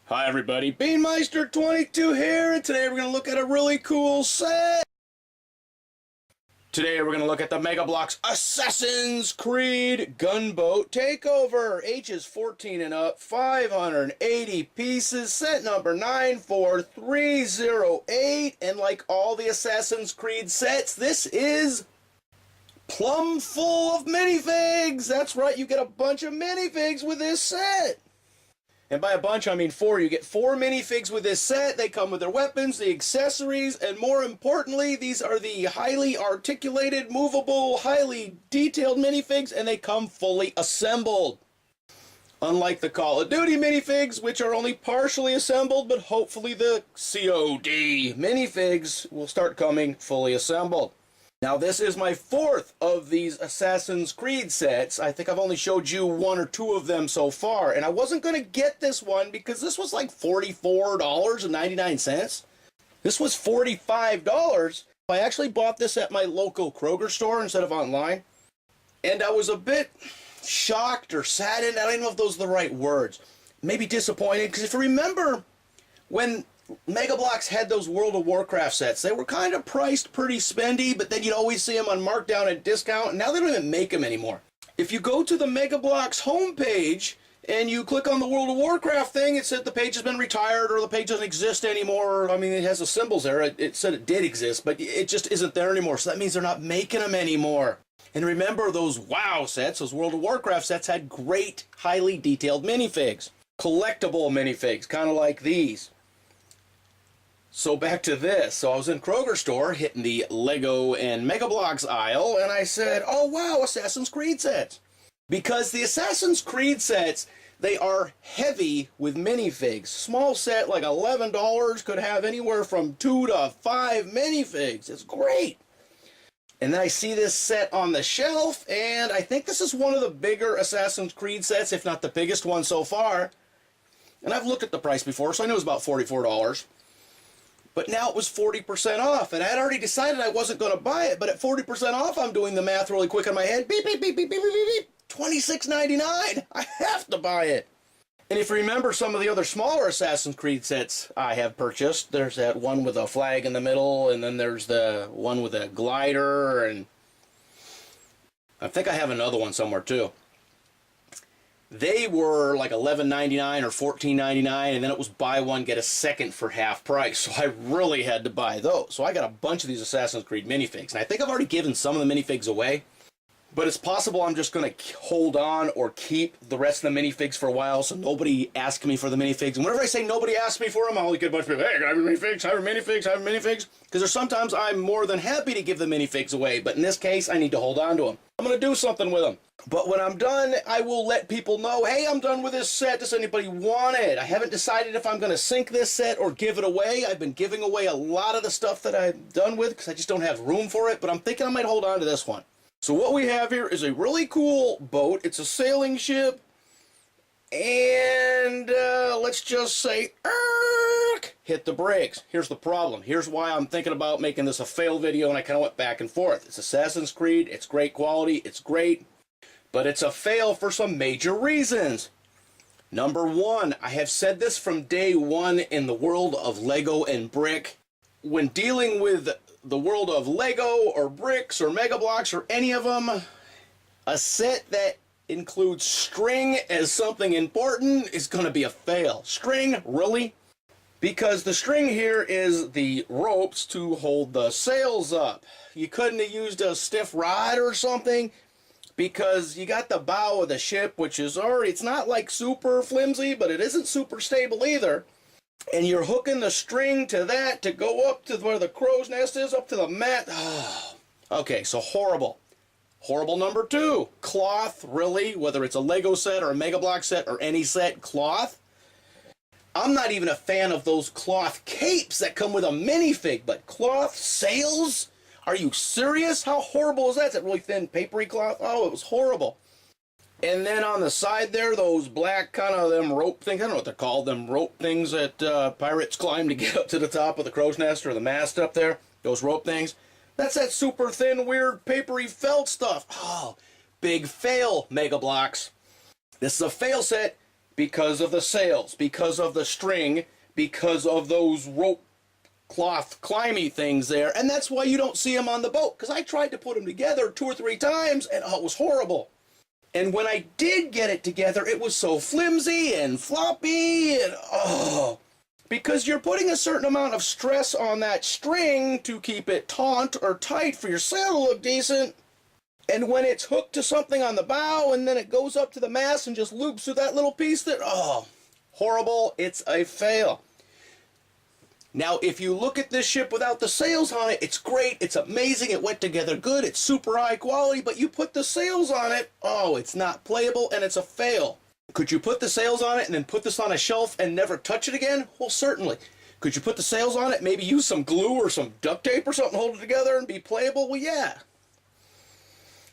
Hi everybody, Beanmeister22 here, and today we're going to look at a really cool set. Today we're going to look at the MegaBloks Assassin's Creed Gunboat Takeover. Ages 14 and up, 580 pieces, set number 94308, and like all the Assassin's Creed sets, this is plumb full of minifigs. That's right, you get a bunch of minifigs with this set. And by a bunch, I mean 4. You get 4 minifigs with this set. They come with their weapons, the accessories, and more importantly, these are the highly articulated, movable, highly detailed minifigs, and they come fully assembled. Unlike the Call of Duty minifigs, which are only partially assembled, but hopefully the COD minifigs will start coming fully assembled. Now, this is my 4th of these Assassin's Creed sets. I think I've only showed you 1 or 2 of them so far, and I wasn't going to get this one because this was like $44.99. This was $45. I actually bought this at my local Kroger store instead of online, and I was a bit shocked or saddened. I don't even know if those are the right words. Maybe disappointed, because if you remember when MegaBloks had those World of Warcraft sets, they were kind of priced pretty spendy, but then you'd always see them on markdown at discount, and now they don't even make them anymore. If you go to the MegaBloks homepage and you click on the World of Warcraft thing, it said the page has been retired or the page doesn't exist anymore. I mean, it has the symbols there. It said it did exist, but it just isn't there anymore, so that means they're not making them anymore. And remember, those WoW sets, those World of Warcraft sets, had great, highly detailed minifigs. Collectible minifigs, kind of like these. So back to this. So I was in Kroger store hitting the Lego and MegaBloks aisle, and I said, oh wow, Assassin's Creed sets. Because the Assassin's Creed sets, they are heavy with minifigs. Small set, like $11, could have anywhere from 2 to 5 minifigs. It's great. And then I see this set on the shelf, and I think this is one of the bigger Assassin's Creed sets, if not the biggest one so far. And I've looked at the price before, so I knew it was about $44. But now it was 40% off, and I had already decided I wasn't going to buy it, but at 40% off, I'm doing the math really quick in my head. Beep, beep, beep, beep, beep, beep, beep, beep. $26.99. I have to buy it. And if you remember some of the other smaller Assassin's Creed sets I have purchased, there's that one with a flag in the middle, and then there's the one with a glider, and I think I have another one somewhere too. They were like $11.99 or $14.99, and then it was buy one, get a second for half price. So I really had to buy those. So I got a bunch of these Assassin's Creed minifigs. And I think I've already given some of the minifigs away. But it's possible I'm just going to hold on or keep the rest of the minifigs for a while so nobody asks me for the minifigs. And whenever I say nobody asks me for them, I always get a bunch of people, hey, can I have your minifigs? Have your minifigs? Have your minifigs? Because there's sometimes I'm more than happy to give the minifigs away. But in this case, I need to hold on to them. I'm going to do something with them. But when I'm done, I will let people know, hey, I'm done with this set. Does anybody want it? I haven't decided if I'm going to sink this set or give it away. I've been giving away a lot of the stuff that I'm done with because I just don't have room for it. But I'm thinking I might hold on to this one. So what we have here is a really cool boat. It's a sailing ship. And let's just say, hit the brakes. Here's the problem. Here's why I'm thinking about making this a fail video, and I kind of went back and forth. It's Assassin's Creed. It's great quality. It's great. But it's a fail for some major reasons. Number 1, I have said this from day 1 in the world of Lego and brick. When dealing with the world of Lego or bricks or MegaBloks or any of them, a set that includes string as something important is going to be a fail. String? Really? Because the string here is the ropes to hold the sails up. You couldn't have used a stiff rod or something because you got the bow of the ship, which is already, it's not like super flimsy, but it isn't super stable either. And you're hooking the string to that to go up to where the crow's nest is, up to the mat. Oh. Okay, so horrible. Horrible number 2. Cloth, really? Whether it's a Lego set or a MegaBloks set or any set, cloth. I'm not even a fan of those cloth capes that come with a minifig, but cloth sails? Are you serious? How horrible is that? Is that really thin, papery cloth? Oh, it was horrible. And then on the side there, those black kind of them rope things, I don't know what they're called, them rope things that pirates climb to get up to the top of the crow's nest or the mast up there, those rope things. That's that super thin, weird, papery felt stuff. Oh, big fail, MegaBloks. This is a fail set because of the sails, because of the string, because of those rope cloth climby things there, and that's why you don't see them on the boat, because I tried to put them together 2 or 3 times, and oh, it was horrible. And when I did get it together, it was so flimsy and floppy, and oh, because you're putting a certain amount of stress on that string to keep it taut or tight for your sail to look decent, and when it's hooked to something on the bow, and then it goes up to the mast and just loops through that little piece there, oh, horrible, it's a fail. Now, if you look at this ship without the sails on it, it's great, it's amazing, it went together good, it's super high quality, but you put the sails on it, oh, it's not playable and it's a fail. Could you put the sails on it and then put this on a shelf and never touch it again? Well, certainly. Could you put the sails on it, maybe use some glue or some duct tape or something, hold it together and be playable? Well, yeah.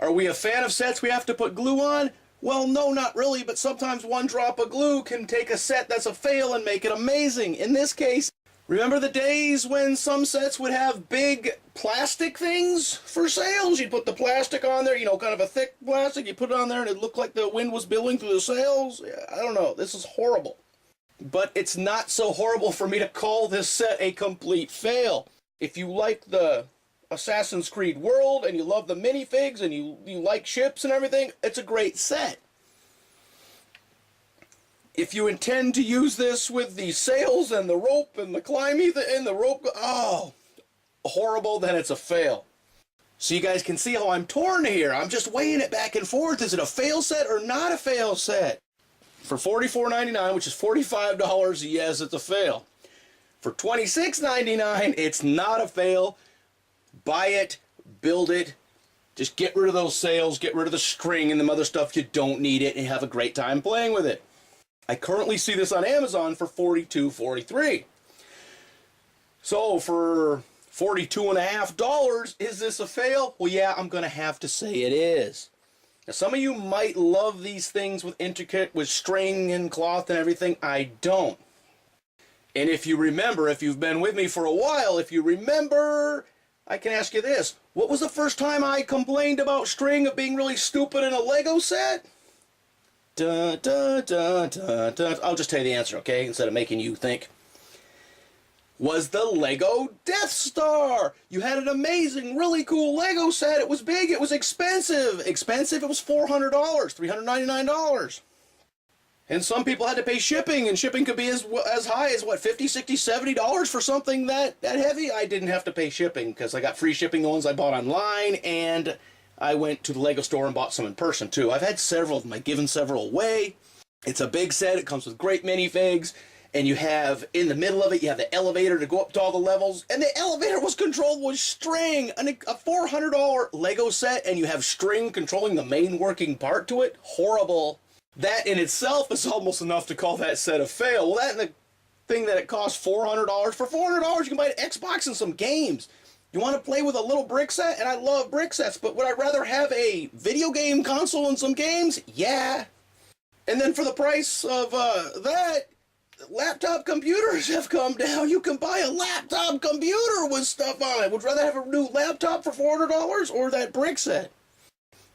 Are we a fan of sets we have to put glue on? Well, no, not really, but sometimes one drop of glue can take a set that's a fail and make it amazing. In this case, remember the days when some sets would have big plastic things for sails? You'd put the plastic on there, you know, kind of a thick plastic. You put it on there and it looked like the wind was blowing through the sails. I don't know. This is horrible. But it's not so horrible for me to call this set a complete fail. If you like the Assassin's Creed world and you love the minifigs and you like ships and everything, it's a great set. If you intend to use this with the sails and the rope and the climby and the rope, oh, horrible, then it's a fail. So you guys can see how I'm torn here. I'm just weighing it back and forth. Is it a fail set or not a fail set? For $44.99, which is $45, yes, it's a fail. For $26.99, it's not a fail. Buy it, build it, just get rid of those sails, get rid of the string and the other stuff. You don't need it and have a great time playing with it. I currently see this on Amazon for $42.43. So for $42.50, is this a fail? Well, yeah, I'm going to have to say it is. Now, some of you might love these things with intricate, with string and cloth and everything. I don't. And if you remember, if you've been with me for a while, if you remember, I can ask you this. What was the first time I complained about string of being really stupid in a Lego set? Dun, dun, dun, dun, dun. I'll just tell you the answer, okay, instead of making you think. Was the Lego Death Star. You had an amazing, really cool Lego set. It was big, it was expensive. Expensive, it was $400, $399. And some people had to pay shipping, and shipping could be as high as, what, $50, $60, $70 for something that heavy? I didn't have to pay shipping, because I got free shipping the ones I bought online, and I went to the Lego store and bought some in person, too. I've had several of them. I've given several away. It's a big set. It comes with great minifigs. And you have, in the middle of it, you have the elevator to go up to all the levels. And the elevator was controlled with string. A $400 Lego set, and you have string controlling the main working part to it. Horrible. That in itself is almost enough to call that set a fail. Well, that and the thing that it costs $400. For $400, you can buy an Xbox and some games. You want to play with a little brick set? And I love brick sets, but would I rather have a video game console and some games? Yeah. And then for the price of that, laptop computers have come down. You can buy a laptop computer with stuff on it. Would you rather have a new laptop for $400 or that brick set?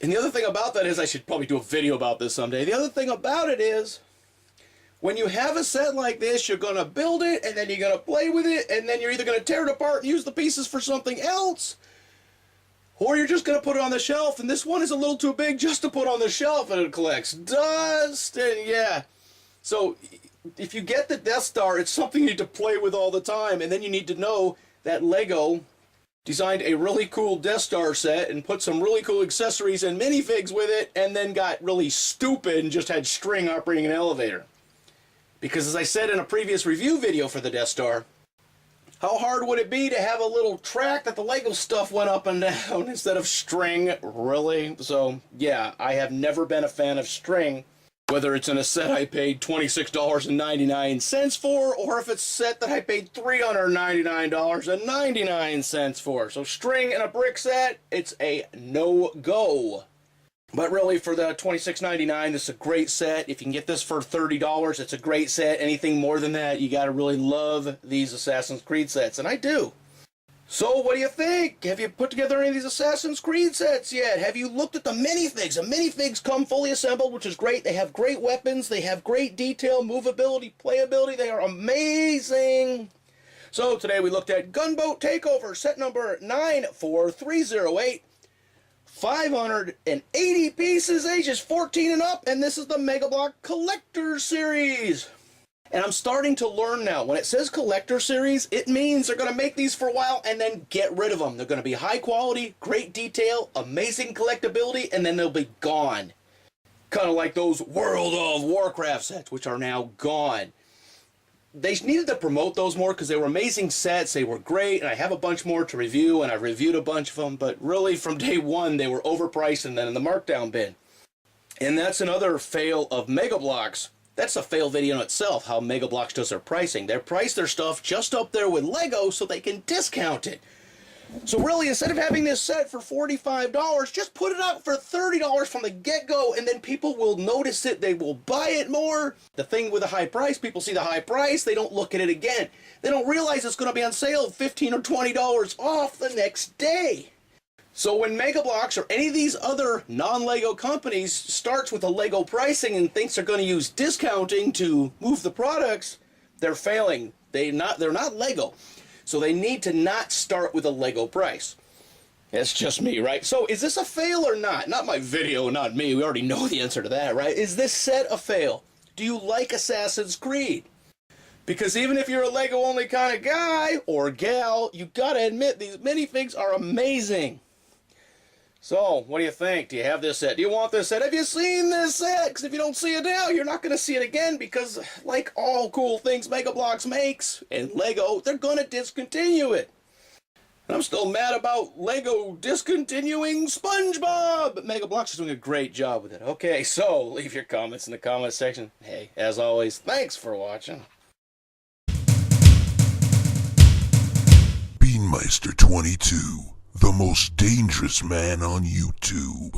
And the other thing about that is, I should probably do a video about this someday. The other thing about it is, when you have a set like this, you're going to build it, and then you're going to play with it, and then you're either going to tear it apart and use the pieces for something else, or you're just going to put it on the shelf, and this one is a little too big just to put on the shelf, and it collects dust, and yeah. So if you get the Death Star, it's something you need to play with all the time, and then you need to know that Lego designed a really cool Death Star set and put some really cool accessories and minifigs with it, and then got really stupid and just had string operating an elevator. Because as I said in a previous review video for the Death Star, how hard would it be to have a little track that the Lego stuff went up and down instead of string? Really? So, yeah, I have never been a fan of string, whether it's in a set I paid $26.99 for, or if it's a set that I paid $399.99 for. So string in a brick set, it's a no-go. But really, for the $26.99, this is a great set. If you can get this for $30, it's a great set. Anything more than that, you got to really love these Assassin's Creed sets, and I do. So what do you think? Have you put together any of these Assassin's Creed sets yet? Have you looked at the minifigs? The minifigs come fully assembled, which is great. They have great weapons. They have great detail, movability, playability. They are amazing. So today we looked at Gunboat Takeover, set number 94308. 580 pieces, ages 14 and up, and this is the MegaBloks Collector Series. And I'm starting to learn now, when it says Collector Series, it means they're going to make these for a while and then get rid of them. They're going to be high quality, great detail, amazing collectability, and then they'll be gone. Kind of like those World of Warcraft sets, which are now gone. They needed to promote those more because they were amazing sets, they were great, and I have a bunch more to review, and I've reviewed a bunch of them, but really from day one they were overpriced and then in the markdown bin. And that's another fail of MegaBloks. That's a fail video in itself, how MegaBloks does their pricing. They price their stuff just up there with Lego so they can discount it. So really, instead of having this set for $45, just put it out for $30 from the get-go, and then people will notice it, they will buy it more. The thing with a high price, people see the high price, they don't look at it again. They don't realize it's going to be on sale $15 or $20 off the next day. So when MegaBloks or any of these other non-Lego companies starts with a Lego pricing and thinks they're going to use discounting to move the products, they're failing. They're not Lego. So they need to not start with a Lego price. That's just me, right? So is this a fail or not? Not my video, not me. We already know the answer to that, right? Is this set a fail? Do you like Assassin's Creed? Because even if you're a Lego only kind of guy or gal, you gotta admit these minifigs are amazing. So, what do you think? Do you have this set? Do you want this set? Have you seen this set? Because if you don't see it now, you're not going to see it again because, like all cool things MegaBloks makes and Lego, they're going to discontinue it. And I'm still mad about Lego discontinuing SpongeBob, but MegaBloks is doing a great job with it. Okay, so leave your comments in the comments section. Hey, as always, thanks for watching. Beanmeister 22. The most dangerous man on YouTube.